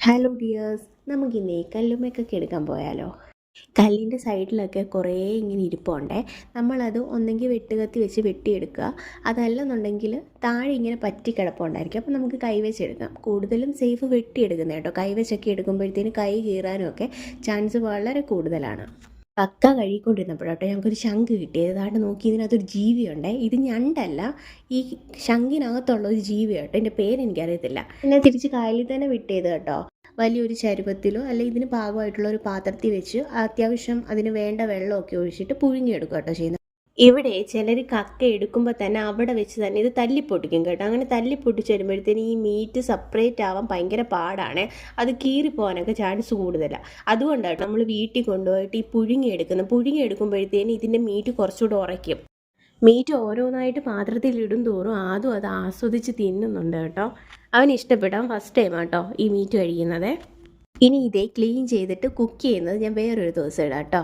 Hello dears, നമുക്കിന്നേ കല്ലുമ്മക്കൊക്കെ എടുക്കാൻ പോയാലോ? കല്ലിൻ്റെ സൈഡിലൊക്കെ കുറേ ഇങ്ങനെ ഇരിപ്പുണ്ടേ. നമ്മളത് ഒന്നെങ്കിൽ വെട്ടുകത്തി വെച്ച് വെട്ടിയെടുക്കുക, അതല്ലെന്നുണ്ടെങ്കിൽ താഴെ ഇങ്ങനെ പറ്റി കിടപ്പുണ്ടായിരിക്കും. അപ്പോൾ നമുക്ക് കൈവച്ചെടുക്കാം. കൂടുതലും സേഫ് വെട്ടിയെടുക്കുന്നത് കേട്ടോ. കൈവച്ചൊക്കെ എടുക്കുമ്പോഴത്തേന് കൈ കീറാനും ഒക്കെ ചാൻസ് വളരെ കൂടുതലാണ്. കക്ക കഴുകിക്കൊണ്ടിരുന്നപ്പോഴാട്ടോ ഞങ്ങൾക്കൊരു ശംഖ് കിട്ടിയത്. അതാണ്ട് നോക്കി, ഇതിനകത്തൊരു ജീവിയുണ്ടേ. ഇത് ഞണ്ടല്ല, ഈ ശംഖിനകത്തുള്ള ഒരു ജീവിയാട്ടോ. എൻ്റെ പേരെനിക്കറിയത്തില്ല. പിന്നെ തിരിച്ച് കായലിൽ തന്നെ വിട്ടത് കേട്ടോ. വലിയൊരു ചരുവത്തിലോ അല്ലെങ്കിൽ ഇതിന് പാകമായിട്ടുള്ള ഒരു പാത്രത്തിൽ വെച്ച് അത്യാവശ്യം അതിന് വേണ്ട വെള്ളമൊക്കെ ഒഴിച്ചിട്ട് പുഴുങ്ങിയെടുക്കുക കേട്ടോ ചെയ്യുന്നത്. ഇവിടെ ചിലർ കക്ക എടുക്കുമ്പോൾ തന്നെ അവിടെ വെച്ച് തന്നെ ഇത് തല്ലിപ്പൊട്ടിക്കും കേട്ടോ. അങ്ങനെ തല്ലിപ്പൊട്ടിച്ച് വരുമ്പോഴത്തേന് ഈ മീറ്റ് സെപ്പറേറ്റ് ആവാൻ ഭയങ്കര പാടാണ്. അത് കീറിപ്പോകാനൊക്കെ ചാൻസ് കൂടുതലാണ്. അതുകൊണ്ടാണ് നമ്മൾ വീട്ടിൽ കൊണ്ടുപോയിട്ട് ഈ പുഴുങ്ങിയെടുക്കുമ്പോഴത്തേന് ഇതിൻ്റെ മീറ്റ് കുറച്ചുകൂടെ ഉറയ്ക്കും. മീറ്റ് ഓരോന്നായിട്ട് പാത്രത്തിൽ ഇടും തോറും ആദ്യം അത് ആസ്വദിച്ച് തിന്നുന്നുണ്ട് കേട്ടോ. അവന് ഇഷ്ടപ്പെടാൻ ഫസ്റ്റ് ടൈം കേട്ടോ ഈ മീറ്റ് കഴിക്കുന്നത്. ഇനി ഇതേ ക്ലീൻ ചെയ്തിട്ട് കുക്ക് ചെയ്യുന്നത് ഞാൻ വേറൊരു ദിവസം ഇടാം കേട്ടോ.